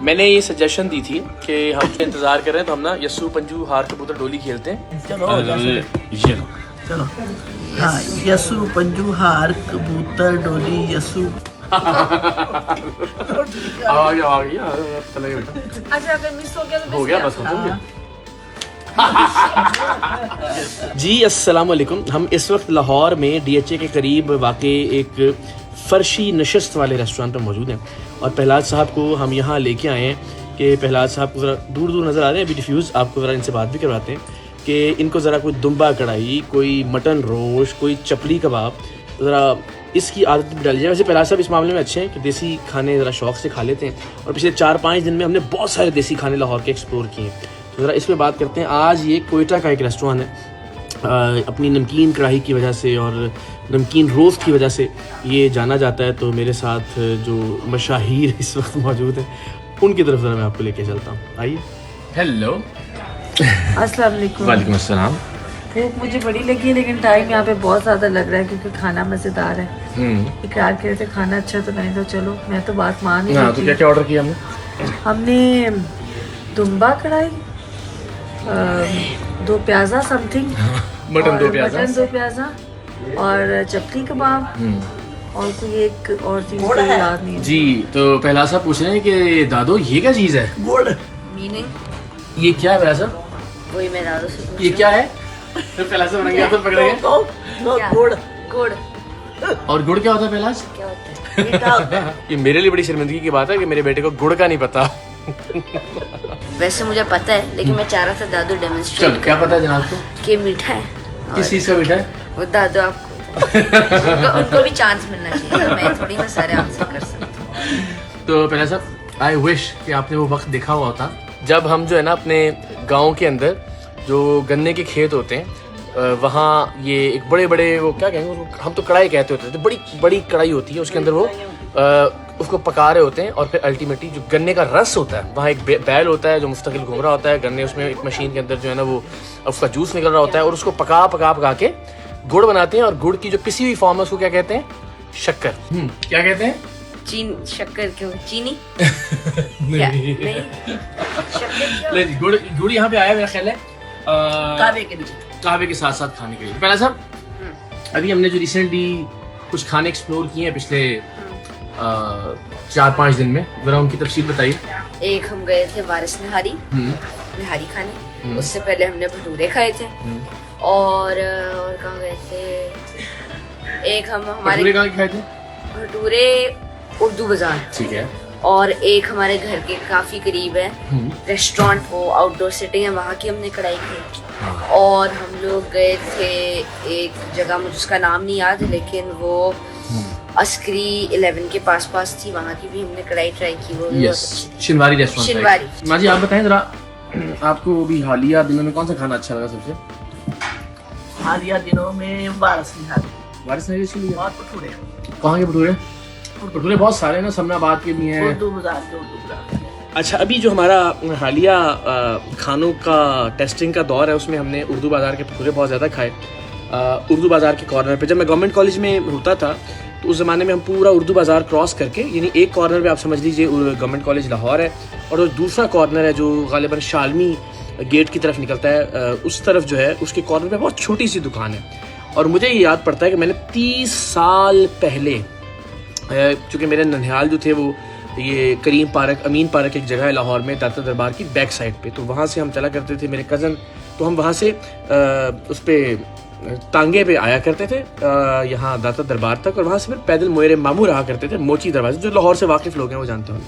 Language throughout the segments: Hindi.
मैंने ये सजेशन दी थी कि हम इंतज़ार कर रहे हैं तो हम ना यस्सू पंजू हार कबूतर डोली खेलते हैं। चलो हाँ, यस्सू पंजू हार कबूतर डोली यस्सू। आ गया अच्छा अगर मिस हो गया तो हो गया, बस हो गया। जी अस्सलाम वालेकुम। हम इस वक्त लाहौर में DHA के करीब वाक़े एक फ़र्शी नशस्त वाले रेस्टोरेंट पर मौजूद हैं और प्रहलाद साहब को हम यहाँ लेके आए हैं कि प्रहलाद साहब को ज़रा दूर दूर नज़र आ रहे हैं अभी डिफ्यूज़, आपको ज़रा इनसे बात भी करवाते हैं कि इनको ज़रा कोई दुम्बा कढ़ाई, कोई मटन रोश, कोई चपली कबाब, ज़रा इसकी आदत भी डाली जाए। वैसे प्रहलाद साहब इस मामले में अच्छे हैं कि देसी खाने ज़रा शौक़ से खा लेते हैं और पिछले 4-5 दिन में हमने बहुत सारे देसी खाने लाहौर के एक्सप्लोर किए हैं। तो ज़रा इस पर बात करते हैं। आज ये कोयटा का एक रेस्टोरेंट है, अपनी नमकीन कढ़ाई की वजह से और नमकीन रोस्ट की वजह से ये जाना जाता है। तो मेरे साथ जो मशाहीर इस वक्त मौजूद हैं उनकी तरफ ज़रा मैं आपको लेके चलता हूँ। आइए। हेलो, अस्सलाम वालेकुम। वालेकुम अस्सलाम। भूख मुझे बड़ी लगी है लेकिन टाइम यहाँ पे बहुत ज़्यादा लग रहा है क्योंकि खाना मज़ेदार है। इकरार कर रहे थे खाना अच्छा, तो मैंने कहा चलो मैं तो बात मान ही तो क्या क्या ऑर्डर किया हमने दुम्बा कढ़ाई, 2 प्याज़ा समथिंग, मटन 2 प्याज़ा और चपली कबाब और कोई एक और चीज़ तो याद नहीं है। जी, तो पहला साहब पूछ रहे हैं कि दादो ये क्या चीज़ है? गुड़। मीनिंग ये क्या है पहला साहब? वही मैं दादो से पूछ ये क्या है? तो पहला साहब बन गया तो पकड़ गए। गुड़। गुड़ और गुड़ क्या होता है पहला? क्या होता है? ये मेरे लिए बड़ी शर्मिंदगी की बात है कि मेरे बेटे को गुड़ का नहीं पता। वैसे मुझे पता है लेकिन मैं चाह रहा था दादू डेमोन्स्ट्रेट। चल, क्या पता है जनाब को? कि मीठा है। किस चीज़ का मीठा है? वो दादू आपको उनको भी चांस मिलना चाहिए, तो मैं थोड़ी ना सारे आंसर कर सकती हूँ। तो पहला साहब आई विश कि आपने वो वक्त देखा हुआ होता जब हम जो है ना अपने गांव के अंदर जो गन्ने के खेत होते हैं वहाँ ये एक बड़े बड़े वो क्या कहेंगे उसको, हम तो कढ़ाई कहते होते थे, बड़ी बड़ी कढ़ाई होती है, उसके अंदर वो उसको पका रहे होते हैं और फिर अल्टीमेटली जो गन्ने का रस होता है, वहाँ एक बैल होता है जो मुस्तकिल घूम रहा होता है, गन्ने उसमें एक मशीन के अंदर जो है ना वो उसका जूस निकल रहा होता है और उसको पका पका पका के गुड़ बनाते हैं। और गुड़ की जो पिसी हुई फॉर्म है उसको क्या कहते हैं? शक्कर। क्या कहते हैं? शक्कर क्यों? चीनी? नहीं, शक्कर क्यों? गुड़ यहाँ पे आया मेरा ख्याल है कावे के साथ साथ खाने के लिए। पहला साहब अभी हमने जो रिसेंटली कुछ खाने एक्सप्लोर किए हैं पिछले 4-5 दिन में, जरा उनकी तफसील बताइए। एक हम गए थे वारिस निहारी खाने, उससे पहले हमने भटूरे खाए थे और कहाँ गए थे? एक हम हमारे भटूरे कहाँ खाए थे? भटूरे उर्दू बाजार, ठीक है। और एक हमारे घर के काफी करीब है रेस्टोरेंट, वो आउटडोर सिटिंग है, वहाँ की हमने कढ़ाई खाई। और हम लोग गए थे एक जगह, मुझे उसका नाम नहीं याद लेकिन वो अस्करी 11 के पास थी, वहाँ की भी हमने कढ़ाई ट्राई की। वो शिनवारी रेस्टोरेंट। शिनवारी। माँ जी आप बताएं जरा, आपको अभी हालिया दिनों में कौन सा खाना अच्छा लगा सबसे? हालिया दिनों में वारिस निहारी। बहुत भटूरे। कहाँ के भटूरे? भटूरे बहुत सारे हैं ना, समनाबाद के भी हैं। उर्दू बाजार। अच्छा, अभी जो हमारा हालिया खानों का टेस्टिंग का दौर है उसमें हमने उर्दू बाज़ार के भटूरे बहुत ज़्यादा खाए। उर्दू बाज़ार के कॉर्नर पे जब मैं गवर्नमेंट कॉलेज में होता था तो उस ज़माने में हम पूरा उर्दू बाज़ार क्रॉस करके, यानी एक कॉर्नर पे आप समझ लीजिए गवर्नमेंट कॉलेज लाहौर है और दूसरा कॉर्नर है जो गालिबन शालमी गेट की तरफ निकलता है, उस तरफ जो है उसके कॉर्नर पे बहुत छोटी सी दुकान है। और मुझे ये याद पड़ता है कि मैंने 30 साल पहले, चूँकि मेरे ननिहाल जो थे वो ये करीम पार्क, अमीन पार्क एक जगह है लाहौर में दाता दरबार की बैक साइड पे, तो वहाँ से हम चला करते थे मेरे कज़न, तो हम वहाँ से उस पर तांगे पे आया करते थे यहाँ दाता दरबार तक, और वहाँ से फिर पैदल मोयर मामू रहा करते थे मोची दरवाजे, जो लाहौर से वाकिफ़ लोग हैं वो जानते हैं।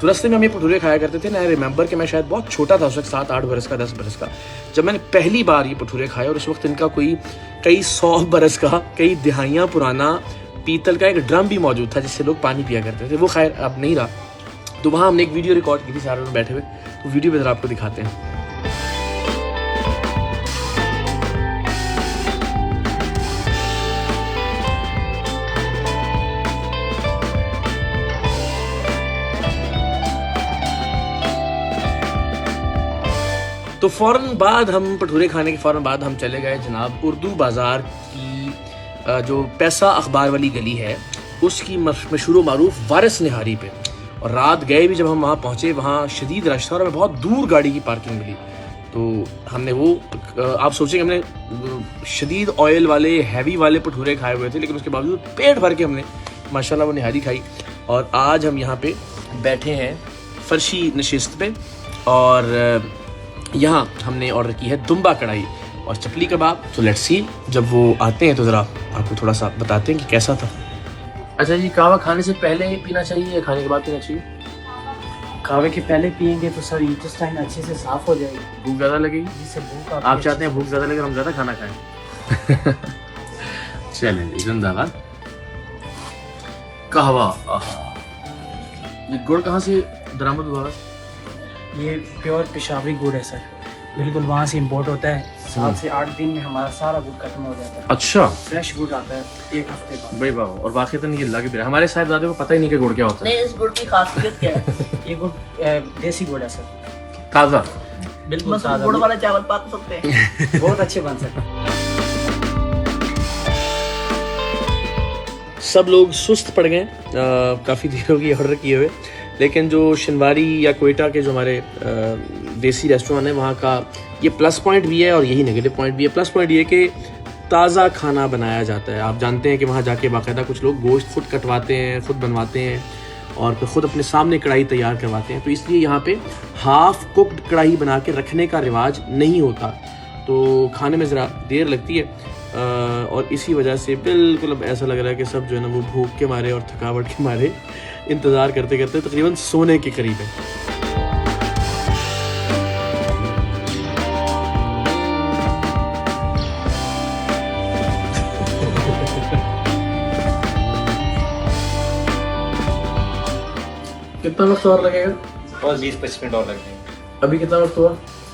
तो रास्ते में हम ये भटूरे खाया करते थे ना। आई रिमेंबर कि मैं शायद बहुत छोटा था उस वक्त, 7-8 बरस का, 10 बरस का, जब मैंने पहली बार ये भटूरे खाए। और उस वक्त इनका कोई कई 100 बरस का, कई दिहाइयाँ पुराना पीतल का एक ड्रम भी मौजूद था जिससे लोग पानी पिया करते थे, वो खैर अब नहीं रहा। तो वहाँ हमने एक वीडियो रिकॉर्ड की थी सारे लोग बैठे हुए, तो वीडियो में ज़रा आपको दिखाते हैं। तो फ़ौरन बाद हम भटूरे खाने के फ़ौरन बाद हम चले गए जनाब उर्दू बाज़ार की जो पैसा अखबार वाली गली है उसकी मशहूर मारूफ वारिस निहारी पे। और रात गए भी जब हम वहाँ पहुँचे, वहाँ शदीद रश था और हमें बहुत दूर गाड़ी की पार्किंग मिली। तो हमने वो आप सोचें हमने शदीद ऑयल वाले हैवी वाले भटूरे खाए हुए थे, लेकिन उसके बावजूद पेट भर के हमने माशाल्लाह वो निहारी खाई। और आज हम यहाँ पे बैठे हैं फर्शी नशिस्त पे और यहाँ हमने ऑर्डर की है दुम्बा कढ़ाई और चपली कबाब। तो लेट्स सी, जब वो आते हैं तो ज़रा आपको थोड़ा सा बताते हैं कि कैसा था। अच्छा जी, कहवा खाने से पहले पीना चाहिए या खाने के बाद पीना चाहिए? कहवे के पहले पियेंगे तो सर इंटेस्टाइन अच्छे से साफ हो जाएगी, भूख ज़्यादा लगेगी। जिससे भूख आप चाहते हैं भूख ज़्यादा लगे और हम ज़्यादा खाना खाएं। चलें जी, जिंदाबाद। कहवा, ये गुड़ कहाँ से बरामद हुआ? ये प्योर पेशावरी गुड़ है सर, बिल्कुल वहाँ से इम्पोर्ट होता है। 7 से 8 दिन में हमारा सारा गुड़ खत्म हो जाता है। अच्छा, फ्रेश गुड़ आता है 1 हफ्ते बाद। भाई बाबा, और वाकई ये लगे भी हमारे साहिबजादे को पता ही नहीं कि गुड़ क्या होता है। नहीं, इस गुड़ की खासियत क्या है? ये गुड़ देसी गुड़ है सर, ताज़ा, बिल्कुल मतलब ताज़ा गुड़ वाला चावल पक सकते हैं। बहुत अच्छे बन सकते हैं। सब लोग सुस्त पड़ गए, काफ़ी देर होगी ऑर्डर किए हुए, लेकिन जो शिनवारी या कोयटा के जो हमारे देसी रेस्टोरेंट है वहाँ का ये प्लस पॉइंट भी है और यही नेगेटिव पॉइंट भी है। प्लस पॉइंट ये कि ताज़ा खाना बनाया जाता है। आप जानते हैं कि वहाँ जाके बाकायदा कुछ लोग गोश्त खुद कटवाते हैं, खुद बनवाते हैं और फिर खुद अपने सामने कढ़ाई तैयार करवाते हैं। तो इसलिए यहाँ पे हाफ कुक्ड कढ़ाई बना के रखने का रिवाज नहीं होता, तो खाने में ज़रा देर लगती है। और इसी वजह से बिल्कुल अब ऐसा लग रहा है कि सब जो है ना वो भूख के मारे और थकावट के मारे इंतज़ार करते करते तकरीबन सोने के करीब है। कितना वक्त और लगेगा? बस 20-25 मिनट और लग जाएंगे। अभी कितना वक्त हुआ?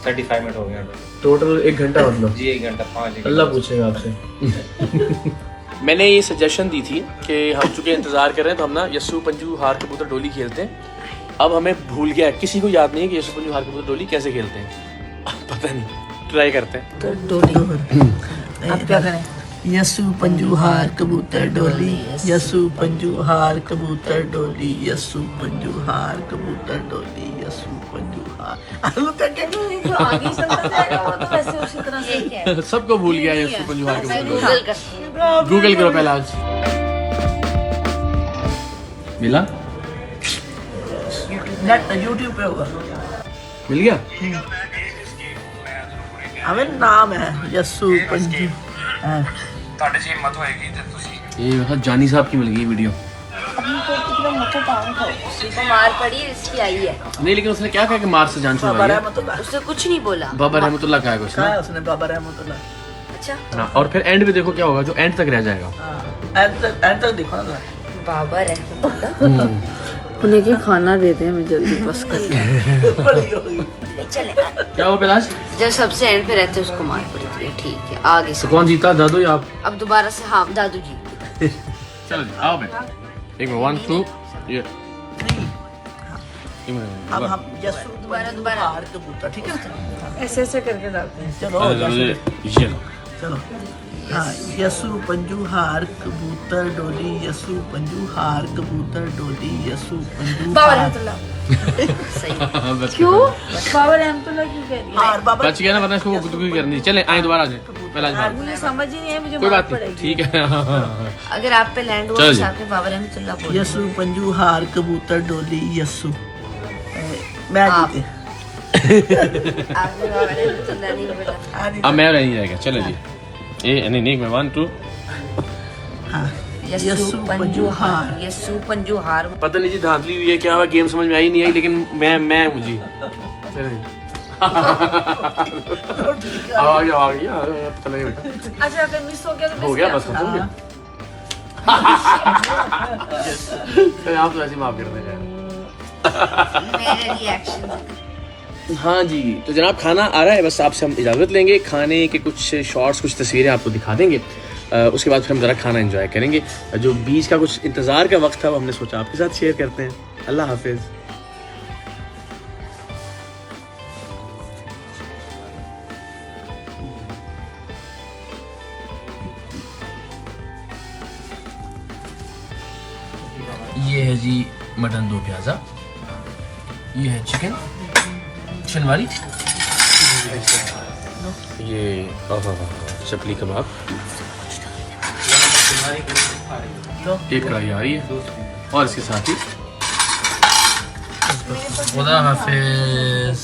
35 मिनट हो गया टोटल 1 घंटा मतलब? जी, 1 घंटा 5 अल्लाह पूछेगा आपसे। मैंने ये सजेशन दी थी कि हम चूँकि इंतज़ार कर रहे हैं तो हम ना यस्सू पंजू हार कबूतर डोली खेलते हैं। अब हमें भूल गया है, किसी को याद नहीं है कि यस्सू पंजू हार कबूतर डोली कैसे खेलते हैं। पता नहीं, ट्राई करते हैं। तो डोली आप क्या करें? यस्सू पंजू हार कबूतर डोली, यस्सू पंजू हार कबूतर डोली, यस्सू पंजू हार कबूतर डोली, यस्सू पंजू हार। आगे चलता जाएगा वो तो वैसे उसी तरह से सबको भूल गया यस्सू पंजू हार कबूतर डोली। गूगल कर गूगल करो पहले आज। मिला? नेट YouTube पे होगा। मिल गया? हमें नाम है यस्सू पंजू। ये मतलब जानी साहब की मिल गई वीडियो। उसको मार पड़ी है, इसकी आई है। नहीं, लेकिन उसने क्या कहा कि मार से जान बाबा छुड़वाई है? रहमतुल्लाह उसने कुछ नहीं बोला। बाबा रहमतुल्लाह कहा है कुछ कहा ना? है उसने, बाबा रहमतुल्लाह। अच्छा, हाँ, और फिर एंड में देखो क्या होगा, जो एंड तक रह जाएगा। एंड तक देखो ना। बाबा रहमतुल्लाह उन्हें क्या खाना देते हैं, मैं जल्दी बस कर बड़ी हो गई। चले। क्या हुआ पिलाश? जब सबसे एंड पे रहते उसको मार पड़ी थी। ठीक है, आगे तो से कौन जीता, दादू या आप? अब दोबारा से। हाँ, दादू जी। चलो जी, आओ बे। एक मिनट, 1 2 ये अब हम यस्सू दोबारा। हार कबूतर, ठीक है? ऐसे ऐसे करके डालते हैं। चलो ये चलो। हाँ, यस्सू पंजू हार कबूतर डोली, यस्सू पंजू हार कबूतर डोली, यस्सू पंजू बाबा हार। रहमतुल्लाह। सही। बच क्यों बाबा रहमतुल्लाह क्यों कह रही है? हार बाबा। गया ना, वरना इसको गुफ्तगू करनी। चले आए दोबारा आ जाए। पहला बार मुझे समझ ही नहीं है, मुझे कोई मार बात नहीं, पड़ेगी। ठीक है। अगर आप पे लैंड हुआ चलो तो जी। साथ में बाबा रहमतुल्लाह बोल। यस्सू पंजू हार कबूतर डोली, यस्सू। मैं आप। जीते। आपने बाबा रहमतुल्लाह नहीं बोला। अब मैं नहीं रहेगा। चलो जी, ए नहीं, मैं 1 2। हाँ, यस्सू पंजू हार, यस्सू पंजू हार। पता नहीं जी धांधली हुई है क्या हुआ, गेम समझ में आई नहीं आई, लेकिन मैं मुझे आ गया पता नहीं बेटा। अच्छा, अगर मिस हो गया तो हो गया, बस खत्म हो गया। आप तो ऐसे माफ कर देंगे। मेरे रिएक्शन। हाँ जी, तो जनाब खाना आ रहा है, बस आपसे हम इजाज़त लेंगे। खाने के कुछ शॉर्ट्स, कुछ तस्वीरें आपको दिखा देंगे। उसके बाद फिर हम ज़रा खाना एंजॉय करेंगे। जो बीच का कुछ इंतज़ार का वक्त था वो हमने सोचा आपके साथ शेयर करते हैं। अल्लाह हाफिज़। ये है जी मटन 2 प्याज़ा। ये है चिकन शनवारी, ये चपली कबाब, एक कढ़ाई आ रही है और इसके साथ ही खुदा हाफिज।